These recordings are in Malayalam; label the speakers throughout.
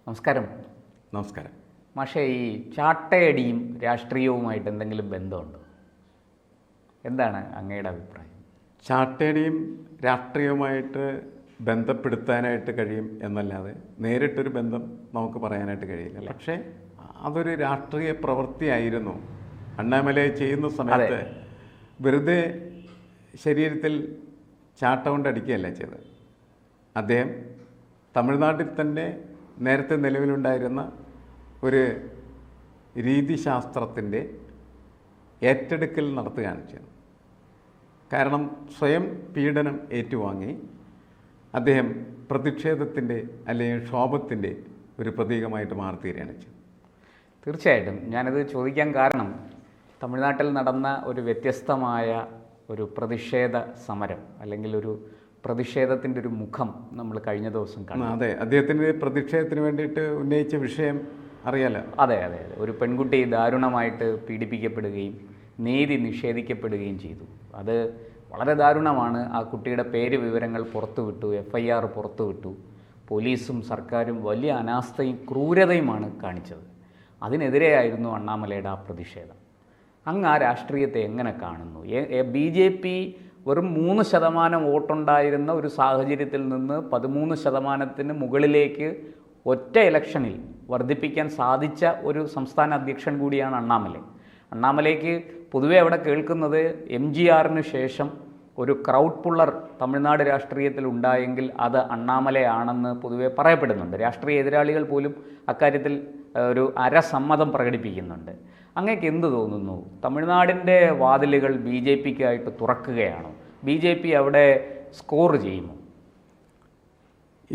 Speaker 1: നമസ്കാരം.
Speaker 2: നമസ്കാരം.
Speaker 1: പക്ഷേ ഈ ചാട്ടയടിയും രാഷ്ട്രീയവുമായിട്ട് എന്തെങ്കിലും ബന്ധമുണ്ടോ? എന്താണ് അങ്ങയുടെ അഭിപ്രായം?
Speaker 2: ചാട്ടയുടെയും രാഷ്ട്രീയവുമായിട്ട് ബന്ധപ്പെടുത്താനായിട്ട് കഴിയും എന്നല്ലാതെ നേരിട്ടൊരു ബന്ധം നമുക്ക് പറയാനായിട്ട് കഴിയില്ല. പക്ഷേ അതൊരു രാഷ്ട്രീയ പ്രവൃത്തിയായിരുന്നു. അണ്ണാമലൈ ചെയ്യുന്ന സമയത്ത് വെറുതെ ശരീരത്തിൽ ചാട്ട കൊണ്ടടിക്കുകയല്ല ചെയ്തത്. അദ്ദേഹം തമിഴ്നാട്ടിൽ തന്നെ നേരത്തെ നിലവിലുണ്ടായിരുന്ന ഒരു രീതിശാസ്ത്രത്തിൻ്റെ ഏറ്റെടുക്കൽ നടത്തുകയാണ് ചെയ്യുന്നത്. കാരണം സ്വയം പീഡനം ഏറ്റുവാങ്ങി അദ്ദേഹം പ്രതിഷേധത്തിൻ്റെ അല്ലെങ്കിൽ ക്ഷോഭത്തിൻ്റെ ഒരു പ്രതീകമായിട്ട് മാറിത്തീരുകയാണ് ചെയ്യുന്നത്.
Speaker 1: തീർച്ചയായിട്ടും ഞാനത് ചോദിക്കാൻ കാരണം തമിഴ്നാട്ടിൽ നടന്ന ഒരു വ്യത്യസ്തമായ ഒരു പ്രതിഷേധ സമരം അല്ലെങ്കിൽ ഒരു പ്രതിഷേധത്തിൻ്റെ ഒരു മുഖം നമ്മൾ കഴിഞ്ഞ ദിവസം കണ്ടു.
Speaker 2: അതെ, അദ്ദേഹത്തിൻ്റെ പ്രതിഷേധത്തിന് വേണ്ടിയിട്ട് ഉന്നയിച്ച വിഷയം അറിയാലോ.
Speaker 1: അതെ അതെ അതെ ഒരു പെൺകുട്ടി ദാരുണമായിട്ട് പീഡിപ്പിക്കപ്പെടുകയും നീതി നിഷേധിക്കപ്പെടുകയും ചെയ്തു. അത് വളരെ ദാരുണമാണ്. ആ കുട്ടിയുടെ പേര് വിവരങ്ങൾ പുറത്തുവിട്ടു, FIR പുറത്തുവിട്ടു. പോലീസും സർക്കാരും വലിയ അനാസ്ഥയും ക്രൂരതയുമാണ് കാണിച്ചത്. അതിനെതിരെയായിരുന്നു അണ്ണാമലയുടെ ആ പ്രതിഷേധം. അങ്ങ് ആ രാഷ്ട്രീയത്തെ എങ്ങനെ കാണുന്നു? BJP വെറും 3% വോട്ടുണ്ടായിരുന്ന ഒരു സാഹചര്യത്തിൽ നിന്ന് 13% മുകളിലേക്ക് ഒറ്റ ഇലക്ഷനിൽ വർദ്ധിപ്പിക്കാൻ സാധിച്ച ഒരു സംസ്ഥാന അധ്യക്ഷൻ കൂടിയാണ് അണ്ണാമലൈ. അണ്ണാമലൈക്ക് പൊതുവെ അവിടെ കേൾക്കുന്നത് MGRന് ശേഷം ഒരു ക്രൗഡ് പുള്ളർ തമിഴ്നാട് രാഷ്ട്രീയത്തിൽ ഉണ്ടായെങ്കിൽ അത് അണ്ണാമലയാണെന്ന് പൊതുവെ പറയപ്പെടുന്നുണ്ട്. രാഷ്ട്രീയ എതിരാളികൾ പോലും അക്കാര്യത്തിൽ ഒരു അരസമ്മതം പ്രകടിപ്പിക്കുന്നുണ്ട്. അങ്ങേക്ക് എന്ത് തോന്നുന്നു? തമിഴ്നാടിൻ്റെ വാതിലുകൾ BJPക്കായിട്ട് തുറക്കുകയാണോ? BJP അവിടെ സ്കോർ ചെയ്യുമോ?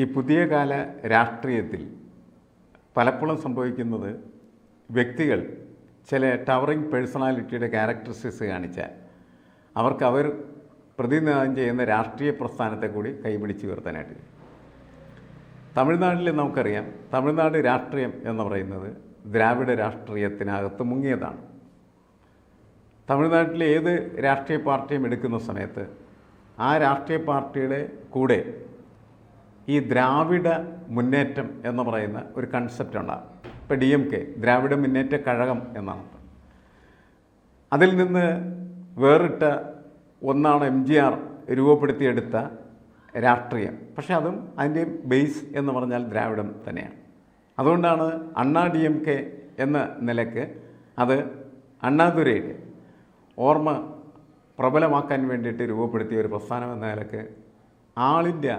Speaker 2: ഈ പുതിയ കാല രാഷ്ട്രീയത്തിൽ പലപ്പോഴും സംഭവിക്കുന്നത് വ്യക്തികൾ ചില ടവറിങ് പേഴ്സണാലിറ്റിയുടെ ക്യാരക്ടറിസ്റ്റിക്സ് കാണിച്ചാൽ അവർക്ക് അവർ പ്രതിനിധാനം ചെയ്യുന്ന രാഷ്ട്രീയ പ്രസ്ഥാനത്തെ കൂടി കൈപിടിച്ച് ഉയർത്താനായിട്ട്. തമിഴ്നാട്ടിൽ നമുക്കറിയാം, തമിഴ്നാട് രാഷ്ട്രീയം എന്ന് പറയുന്നത് ദ്രാവിഡ രാഷ്ട്രീയത്തിനകത്ത് മുങ്ങിയതാണ്. തമിഴ്നാട്ടിലെ ഏത് രാഷ്ട്രീയ പാർട്ടിയും എടുക്കുന്ന സമയത്ത് ആ രാഷ്ട്രീയ പാർട്ടിയുടെ കൂടെ ഈ ദ്രാവിഡ മുന്നേറ്റം എന്ന് പറയുന്ന ഒരു കൺസെപ്റ്റ് ഉണ്ടാകും. ഇപ്പോൾ DMK ദ്രാവിഡ മുന്നേറ്റ കഴകം എന്നാണ്. അതിൽ നിന്ന് വേറിട്ട ഒന്നാണ് MGR രൂപപ്പെടുത്തിയെടുത്ത രാഷ്ട്രീയം. പക്ഷേ അതും അതിൻ്റെ ബേസ് എന്ന് പറഞ്ഞാൽ ദ്രാവിഡം തന്നെയാണ്. അതുകൊണ്ടാണ് അണ്ണാ DMK എന്ന നിലയ്ക്ക് അത് അണ്ണാദുരൈയുടെ ഓർമ്മ പ്രബലമാക്കാൻ വേണ്ടിയിട്ട് രൂപപ്പെടുത്തിയ ഒരു പ്രസ്ഥാനം എന്ന നിലയ്ക്ക് ആൾ ഇന്ത്യ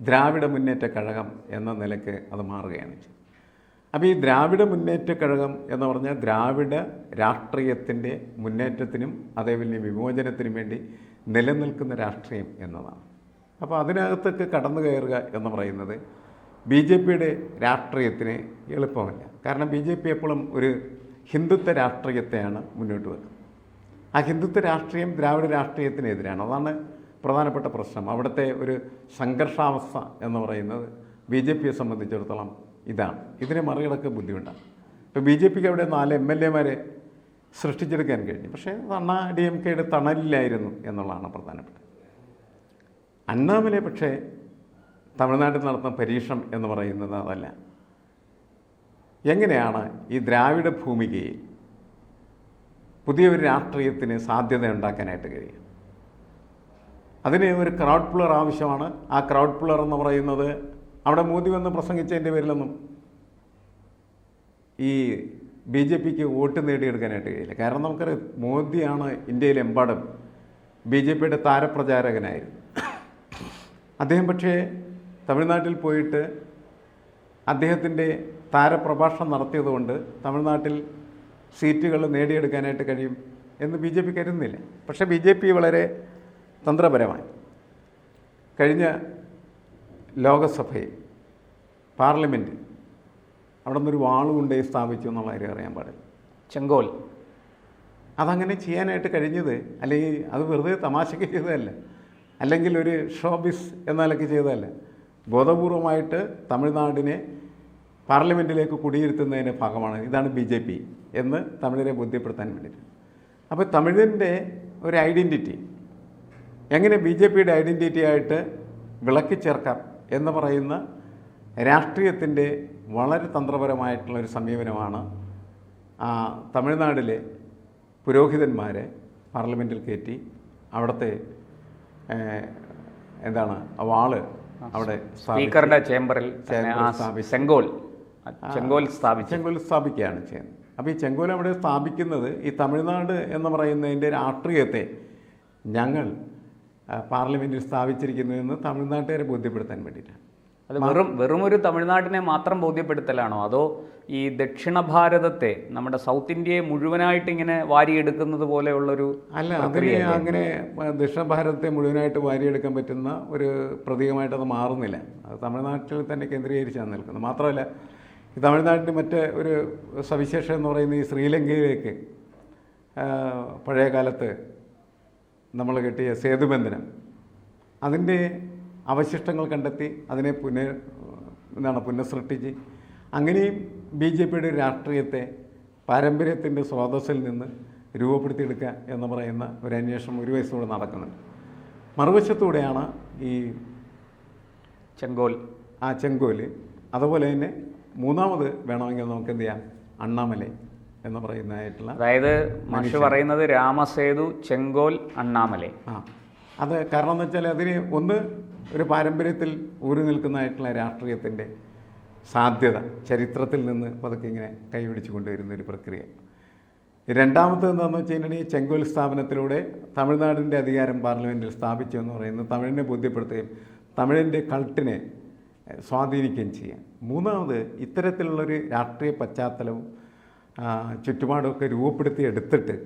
Speaker 2: ദ്രാവിഡ മുന്നേറ്റ കഴകം എന്ന നിലയ്ക്ക് അത് മാറുകയാണ്. അപ്പോൾ ഈ ദ്രാവിഡ മുന്നേറ്റ കഴകം എന്ന് പറഞ്ഞാൽ ദ്രാവിഡ രാഷ്ട്രീയത്തിൻ്റെ മുന്നേറ്റത്തിനും അതേപോലെ വിമോചനത്തിനും വേണ്ടി നിലനിൽക്കുന്ന രാഷ്ട്രീയം എന്നതാണ്. അപ്പോൾ അതിനകത്തേക്ക് കടന്നു കയറുക എന്ന് പറയുന്നത് BJPയുടെ രാഷ്ട്രീയത്തിന് എളുപ്പമല്ല. കാരണം BJP എപ്പോഴും ഒരു ഹിന്ദുത്വ രാഷ്ട്രീയത്തെയാണ് മുന്നോട്ട് വെക്കുന്നത്. ആ ഹിന്ദുത്വ രാഷ്ട്രീയം ദ്രാവിഡ രാഷ്ട്രീയത്തിനെതിരാണ്. അതാണ് പ്രധാനപ്പെട്ട പ്രശ്നം. അവിടുത്തെ ഒരു സംഘർഷാവസ്ഥ എന്ന് പറയുന്നത് BJPയെ സംബന്ധിച്ചിടത്തോളം ഇതാണ്. ഇതിനെ മറികടക്കുക ബുദ്ധിമുട്ടാണ്. ഇപ്പോൾ BJPക്ക് അവിടെ 4 MLAമാരെ സൃഷ്ടിച്ചെടുക്കാൻ കഴിഞ്ഞു. പക്ഷേ അത് അണ്ണാ DMKയുടെ തണലിലായിരുന്നു എന്നുള്ളതാണ് പ്രധാനപ്പെട്ടത്. അണ്ണാമലൈ പക്ഷേ തമിഴ്നാട്ടിൽ നടത്തുന്ന പരീക്ഷണം എന്ന് പറയുന്നത് അതല്ല. എങ്ങനെയാണ് ഈ ദ്രാവിഡ ഭൂമികയിൽ പുതിയൊരു രാഷ്ട്രീയത്തിന് സാധ്യത ഉണ്ടാക്കാനായിട്ട് കഴിയും? അതിന് ഒരു ക്രൗഡ് പുള്ളർ ആവശ്യമാണ്. ആ ക്രൗഡ് പുള്ളർ എന്ന് പറയുന്നത് അവിടെ മോദി വന്ന് പ്രസംഗിച്ചതിൻ്റെ പേരിലൊന്നും ഈ BJPക്ക് വോട്ട് നേടിയെടുക്കാനായിട്ട് കഴിയില്ല. കാരണം നമുക്കറിയാം, മോദിയാണ് ഇന്ത്യയിലെമ്പാടും BJPയുടെ താരപ്രചാരകനായിരുന്നു. അദ്ദേഹം പക്ഷേ തമിഴ്നാട്ടിൽ പോയിട്ട് അദ്ദേഹത്തിൻ്റെ താരപ്രഭാഷണം നടത്തിയതുകൊണ്ട് തമിഴ്നാട്ടിൽ സീറ്റുകൾ നേടിയെടുക്കാനായിട്ട് കഴിയും എന്ന് BJP കരുതുന്നില്ല. പക്ഷേ BJP വളരെ തന്ത്രപരമായി കഴിഞ്ഞ ലോകസഭയിൽ പാർലമെൻറ്റിൽ അവിടെ നിന്നൊരു വാളുകൊണ്ടേ സ്ഥാപിച്ചു എന്നുള്ള കാര്യം അറിയാൻ പാടില്ല.
Speaker 1: ചെങ്കോൽ
Speaker 2: അതങ്ങനെ ചെയ്യാനായിട്ട് കഴിഞ്ഞത് അല്ലെങ്കിൽ അത് വെറുതെ തമാശയ്ക്ക് ചെയ്തതല്ല, അല്ലെങ്കിൽ ഒരു ഷോബിസ് എന്ന നിലയ്ക്ക് ചെയ്തതല്ല. ബോധപൂർവമായിട്ട് തമിഴ്നാടിനെ പാർലമെൻറ്റിലേക്ക് കുടിയിരുത്തുന്നതിൻ്റെ ഭാഗമാണ്. ഇതാണ് BJP എന്ന് തമിഴരെ ബോധ്യപ്പെടുത്താൻ വേണ്ടിയിട്ട്. അപ്പോൾ തമിഴിൻ്റെ ഒരു ഐഡൻറ്റിറ്റി എങ്ങനെ BJPയുടെ ഐഡൻറ്റിറ്റി ആയിട്ട് വിളക്കി ചേർക്കാം എന്ന് പറയുന്ന രാഷ്ട്രീയത്തിൻ്റെ വളരെ തന്ത്രപരമായിട്ടുള്ള ഒരു സമീപനമാണ് തമിഴ്നാട്ടിലെ പുരോഹിതന്മാരെ പാർലമെൻറ്റിൽ കയറ്റി അവിടുത്തെ എന്താണ് വാള് അവിടെ
Speaker 1: സ്പീക്കറുടെ ചേംബറിൽ ചെങ്കോൽ
Speaker 2: സ്ഥാപിക്കുകയാണ് ചെയ്യുന്നത്. അപ്പോൾ ഈ ചെങ്കോൽ അവിടെ സ്ഥാപിക്കുന്നത് ഈ തമിഴ്നാട് എന്ന് പറയുന്നതിൻ്റെ രാഷ്ട്രീയത്തെ ഞങ്ങൾ പാർലമെൻറ്റിൽ സ്ഥാപിച്ചിരിക്കുന്നതെന്ന് തമിഴ്നാട്ടുകാരെ ബോധ്യപ്പെടുത്താൻ വേണ്ടിയിട്ടാണ്.
Speaker 1: അത് വെറുമൊരു തമിഴ്നാട്ടിനെ മാത്രം ബോധ്യപ്പെടുത്തലാണോ, അതോ ഈ ദക്ഷിണ ഭാരതത്തെ, നമ്മുടെ സൗത്ത് ഇന്ത്യയെ മുഴുവനായിട്ട് ഇങ്ങനെ വാരിയെടുക്കുന്നത് പോലെയുള്ളൊരു?
Speaker 2: അല്ല, അതിന് അങ്ങനെ ദക്ഷിണ ഭാരതത്തെ മുഴുവനായിട്ട് വാരിയെടുക്കാൻ പറ്റുന്ന ഒരു പ്രതീകമായിട്ട് അത് മാറുന്നില്ല. അത് തമിഴ്നാട്ടിൽ തന്നെ കേന്ദ്രീകരിച്ചാണ് നിൽക്കുന്നത്. മാത്രമല്ല, ഈ തമിഴ്നാട്ടിൻ്റെ മറ്റ് ഒരു സവിശേഷത എന്ന് പറയുന്നത് ഈ ശ്രീലങ്കയിലേക്ക് പഴയ കാലത്ത് നമ്മൾ കിട്ടിയ സേതുബന്ധനം, അതിൻ്റെ അവശിഷ്ടങ്ങൾ കണ്ടെത്തി അതിനെ പുനഃസൃഷ്ടിച്ച് അങ്ങനെയും BJP യുടെ രാഷ്ട്രീയത്തെ പാരമ്പര്യത്തിൻ്റെ സ്രോതസ്സിൽ നിന്ന് രൂപപ്പെടുത്തിയെടുക്കുക എന്ന് പറയുന്ന ഒരു അന്വേഷണം ഒരു വയസ്സോടെ നടക്കുന്നുണ്ട്. മറുവശത്തൂടെയാണ് ഈ ചെങ്കോല്. അതുപോലെ തന്നെ മൂന്നാമത് വേണമെങ്കിൽ നമുക്ക് എന്ത് ചെയ്യാം, അണ്ണാമലൈ എന്ന് പറയുന്നതായിട്ടുള്ള,
Speaker 1: അതായത് മനുഷ്യ പറയുന്നത് രാമസേതു, ചെങ്കോൽ, അണ്ണാമലൈ.
Speaker 2: അത് കാരണം എന്ന് വെച്ചാൽ അതിന് ഒന്ന് ഒരു പാരമ്പര്യത്തിൽ ഊറി നിൽക്കുന്നതായിട്ടുള്ള രാഷ്ട്രീയത്തിൻ്റെ സാധ്യത ചരിത്രത്തിൽ നിന്ന് പതുക്കെ ഇങ്ങനെ കൈപിടിച്ചു കൊണ്ടുവരുന്ന ഒരു പ്രക്രിയ. രണ്ടാമത്തെ എന്താണെന്ന് വെച്ച് കഴിഞ്ഞാൽ ചെങ്കോൽ സ്ഥാപനത്തിലൂടെ തമിഴ്നാടിൻ്റെ അധികാരം പാർലമെൻറ്റിൽ സ്ഥാപിച്ചു എന്ന് പറയുന്നത് തമിഴിനെ ബോധ്യപ്പെടുത്തുകയും തമിഴിൻ്റെ കൾട്ടിനെ സ്വാധീനിക്കുകയും ചെയ്യാം. മൂന്നാമത് ഇത്തരത്തിലുള്ളൊരു രാഷ്ട്രീയ പശ്ചാത്തലവും ചുറ്റുപാടുമൊക്കെ രൂപപ്പെടുത്തി എടുത്തിട്ട്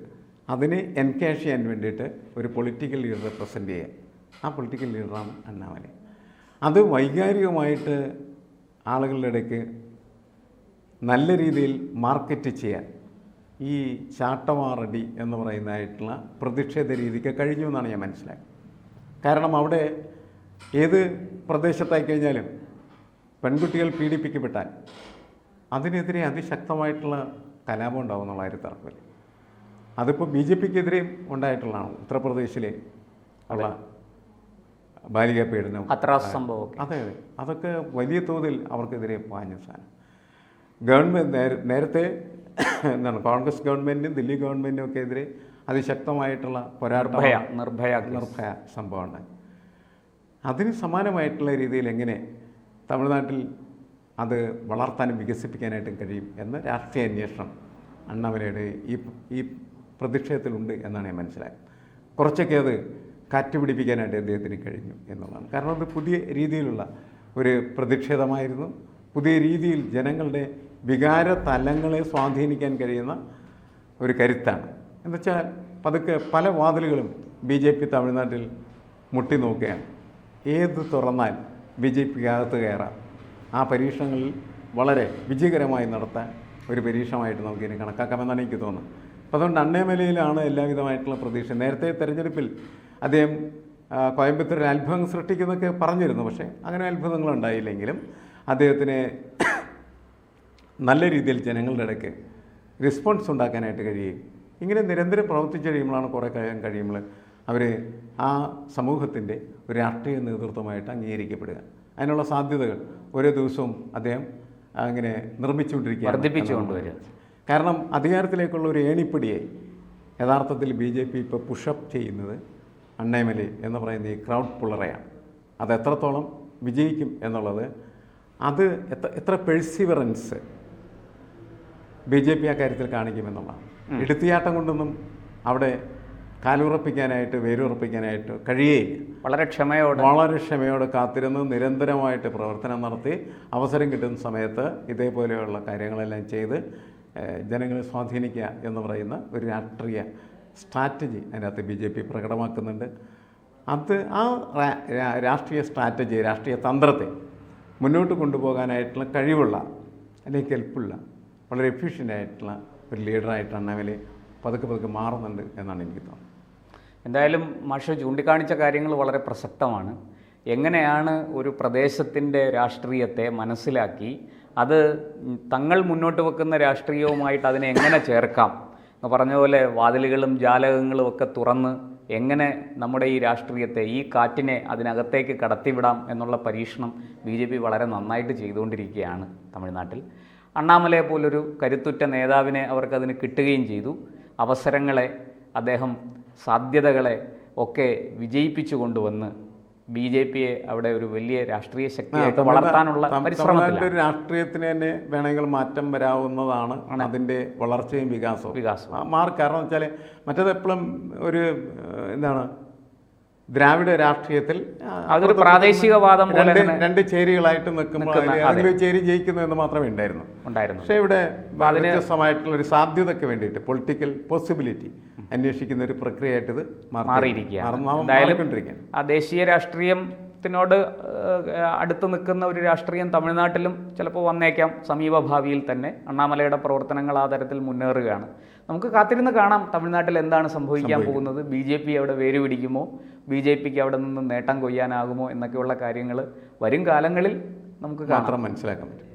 Speaker 2: അതിനെ എൻകാഷ് ചെയ്യാൻ വേണ്ടിയിട്ട് ഒരു പൊളിറ്റിക്കൽ ലീഡറെ പ്രസൻറ്റ് ചെയ്യുക. ആ പൊളിറ്റിക്കൽ ലീഡറാണ് അണ്ണാമലൈ. അത് വൈകാരികമായിട്ട് ആളുകളുടെ ഇടയ്ക്ക് നല്ല രീതിയിൽ മാർക്കറ്റ് ചെയ്യാൻ ഈ ചാട്ടവാറടി എന്ന് പറയുന്നതായിട്ടുള്ള പ്രതിഷേധ രീതിക്ക് കഴിഞ്ഞു എന്നാണ് ഞാൻ മനസ്സിലാക്കുന്നത്. കാരണം അവിടെ ഏത് പ്രദേശത്തായി കഴിഞ്ഞാലും പെൺകുട്ടികൾ പീഡിപ്പിക്കപ്പെട്ടാൽ അതിനെതിരെ അതിശക്തമായിട്ടുള്ള കലാപം ഉണ്ടാവും എന്നുള്ള തർക്കമില്ല. അതിപ്പോൾ BJPക്കെതിരെയും ഉണ്ടായിട്ടുള്ളതാണ്. ഉത്തർപ്രദേശിലെ ഉള്ള ബാലിക പീഡനം,
Speaker 1: സംഭവം.
Speaker 2: അതെ, അതൊക്കെ വലിയ തോതിൽ അവർക്കെതിരെ പാഞ്ഞ സാധനം. ഗവൺമെൻറ് നേരത്തെ എന്താണ് കോൺഗ്രസ് ഗവൺമെൻറ്റും ദില്ലി ഗവൺമെൻറ്റും ഒക്കെ എതിരെ അതിശക്തമായിട്ടുള്ള പോരാട്ടം, നിർഭയ സംഭവം ഉണ്ടായി. അതിന് സമാനമായിട്ടുള്ള രീതിയിൽ എങ്ങനെ തമിഴ്നാട്ടിൽ അത് വളർത്താനും വികസിപ്പിക്കാനായിട്ടും കഴിയും എന്ന രാഷ്ട്രീയ അന്വേഷണം അണ്ണാമലയുടെ ഈ പ്രതിഷേധത്തിലുണ്ട് എന്നാണ് ഞാൻ മനസ്സിലാക്കുന്നത്. കുറച്ചൊക്കെ അത് കാറ്റുപിടിപ്പിക്കാനായിട്ട് അദ്ദേഹത്തിന് കഴിഞ്ഞു എന്നുള്ളതാണ്. കാരണം അത് പുതിയ രീതിയിലുള്ള ഒരു പ്രതിഷേധമായിരുന്നു. പുതിയ രീതിയിൽ ജനങ്ങളുടെ വികാര തലങ്ങളെ സ്വാധീനിക്കാൻ കഴിയുന്ന ഒരു കരുത്താണ്. എന്നുവെച്ചാൽ പതുക്കെ പല വാതിലുകളും BJP തമിഴ്നാട്ടിൽ മുട്ടി നോക്കുകയാണ്. ഏത് തുറന്നാൽ BJPക്കകത്ത് കയറാം. ആ പരീക്ഷണങ്ങളിൽ വളരെ വിജയകരമായി നടത്താൻ ഒരു പരീക്ഷണമായിട്ട് നമുക്കിതിനെ കണക്കാക്കാമെന്നാണ് എനിക്ക് തോന്നുന്നത്. അപ്പോൾ അതുകൊണ്ട് അണ്ണാമലയിലാണ് എല്ലാവിധമായിട്ടുള്ള പ്രതീക്ഷ. നേരത്തെ തെരഞ്ഞെടുപ്പിൽ അദ്ദേഹം കോയമ്പത്തൂരിൽ അത്ഭുതം സൃഷ്ടിക്കുന്നൊക്കെ പറഞ്ഞിരുന്നു. പക്ഷേ അങ്ങനെ അത്ഭുതങ്ങളുണ്ടായില്ലെങ്കിലും അദ്ദേഹത്തിന് നല്ല രീതിയിൽ ജനങ്ങളുടെ ഇടയ്ക്ക് റെസ്പോൺസ് ഉണ്ടാക്കാനായിട്ട് കഴിയും. ഇങ്ങനെ നിരന്തരം പ്രവർത്തിച്ച് കഴിയുമ്പോഴാണ് കുറേ കഴിയുമ്പോൾ അവർ ആ സമൂഹത്തിൻ്റെ ഒരു രാഷ്ട്രീയ നേതൃത്വമായിട്ട് അംഗീകരിക്കപ്പെടുക. അതിനുള്ള സാധ്യതകൾ ഓരോ ദിവസവും അദ്ദേഹം അങ്ങനെ
Speaker 1: വർദ്ധിപ്പിച്ചുകൊണ്ടുവരിക.
Speaker 2: കാരണം അധികാരത്തിലേക്കുള്ള ഒരു ഏണിപ്പടിയെ യഥാർത്ഥത്തിൽ BJP ഇപ്പോൾ പുഷപ്പ് ചെയ്യുന്നത് അണ്ണാമലൈ എന്ന് പറയുന്ന ഈ ക്രൗഡ് പുള്ളറയാണ്. അത് എത്രത്തോളം വിജയിക്കും എന്നുള്ളത്, അത് എത്ര പെഴ്സിവറൻസ് BJP ആ കാര്യത്തിൽ കാണിക്കുമെന്നുള്ളതാണ്. എടുത്തിയാട്ടം കൊണ്ടൊന്നും അവിടെ കാലുറപ്പിക്കാനായിട്ട് വേരുറപ്പിക്കാനായിട്ട് കഴിയേയില്ല.
Speaker 1: വളരെ
Speaker 2: ക്ഷമയോടെ കാത്തിരുന്ന് നിരന്തരമായിട്ട് പ്രവർത്തനം നടത്തി അവസരം കിട്ടുന്ന സമയത്ത് ഇതേപോലെയുള്ള കാര്യങ്ങളെല്ലാം ചെയ്ത് ജനങ്ങളെ സ്വാധീനിക്കുക എന്ന് പറയുന്ന ഒരു രാഷ്ട്രീയ സ്ട്രാറ്റജി അതിനകത്ത് BJP പ്രകടമാക്കുന്നുണ്ട്. അത് ആ രാഷ്ട്രീയ സ്ട്രാറ്റജി, രാഷ്ട്രീയ തന്ത്രത്തെ മുന്നോട്ട് കൊണ്ടുപോകാനായിട്ടുള്ള കഴിവുള്ള അല്ലെങ്കിൽ കെൽപ്പുള്ള വളരെ എഫിഷ്യൻ്റായിട്ടുള്ള ഒരു ലീഡറായിട്ട് അണ്ണാമലൈ പതുക്കെ മാറുന്നുണ്ട് എന്നാണ് എനിക്ക് തോന്നുന്നത്.
Speaker 1: എന്തായാലും മാഷ് ചൂണ്ടിക്കാണിച്ച കാര്യങ്ങൾ വളരെ പ്രസക്തമാണ്. എങ്ങനെയാണ് ഒരു പ്രദേശത്തിൻ്റെ രാഷ്ട്രീയത്തെ മനസ്സിലാക്കി അത് തങ്ങൾ മുന്നോട്ട് വെക്കുന്ന രാഷ്ട്രീയവുമായിട്ട് അതിനെ എങ്ങനെ ചേർക്കാം എന്ന് പറഞ്ഞ പോലെ വാതിലുകളും ജാലകങ്ങളും ഒക്കെ തുറന്ന് എങ്ങനെ നമ്മുടെ ഈ രാഷ്ട്രീയത്തെ, ഈ കാറ്റിനെ അതിനകത്തേക്ക് കടത്തിവിടാം എന്നുള്ള പരീക്ഷണം BJP വളരെ നന്നായിട്ട് ചെയ്തുകൊണ്ടിരിക്കുകയാണ് തമിഴ്നാട്ടിൽ. അണ്ണാമലയെ പോലൊരു കരുത്തുറ്റ നേതാവിനെ അവർക്കതിന് കിട്ടുകയും ചെയ്തു. അവസരങ്ങളെ, അദ്ദേഹം സാധ്യതകളെ ഒക്കെ വിജയിപ്പിച്ചു കൊണ്ടുവന്ന് BJPയെ അവിടെ ഒരു വലിയ രാഷ്ട്രീയ ശക്തിയായിട്ട് വളർത്താനുള്ള പരിശ്രമത്തിലാണ്.
Speaker 2: ഒരു രാഷ്ട്രീയത്തിന് തന്നെ വേണമെങ്കിൽ മാറ്റം വരാവുന്നതാണ് അതിൻ്റെ വളർച്ചയും വികാസവും. കാരണം വെച്ചാൽ മറ്റേത് എപ്പോഴും ഒരു എന്താണ് ദ്രാവിഡ രാഷ്ട്രീയത്തിൽ
Speaker 1: അതൊരു പ്രാദേശികവാദം പോലെ
Speaker 2: രണ്ട് ചേരികളായിട്ട് നിൽക്കുമ്പോൾ ഏതെങ്കിലും ചേരി ജയിക്കുന്നു എന്ന് മാത്രമേ ഉണ്ടായിരുന്നു. പക്ഷേ ഇവിടെ വ്യത്യസ്തമായിട്ടുള്ള ഒരു സാധ്യതയ്ക്ക് വേണ്ടിയിട്ട് പൊളിറ്റിക്കൽ പോസിബിലിറ്റി അന്വേഷിക്കുന്ന ഒരു പ്രക്രിയയായിട്ട് ഇത് മാറിക്കൊണ്ടിരിക്കുകയാണ്.
Speaker 1: ആ ദേശീയ രാഷ്ട്രീയത്തിനോട് അടുത്ത് നിൽക്കുന്ന ഒരു രാഷ്ട്രീയം തമിഴ്നാട്ടിലും ചിലപ്പോൾ വന്നേക്കാം സമീപഭാവിയിൽ തന്നെ. അണ്ണാമലയുടെ പ്രവർത്തനങ്ങൾ ആ തരത്തിൽ മുന്നേറുകയാണ്. നമുക്ക് കാത്തിരുന്ന് കാണാം തമിഴ്നാട്ടിൽ എന്താണ് സംഭവിക്കാൻ പോകുന്നത്. BJP അവിടെ വേര് പിടിക്കുമോ, BJPക്ക് അവിടെ നിന്ന് നേട്ടം കൊയ്യാനാകുമോ എന്നൊക്കെയുള്ള കാര്യങ്ങൾ വരും കാലങ്ങളിൽ നമുക്ക്
Speaker 2: മാത്രം മനസ്സിലാക്കാൻ പറ്റും.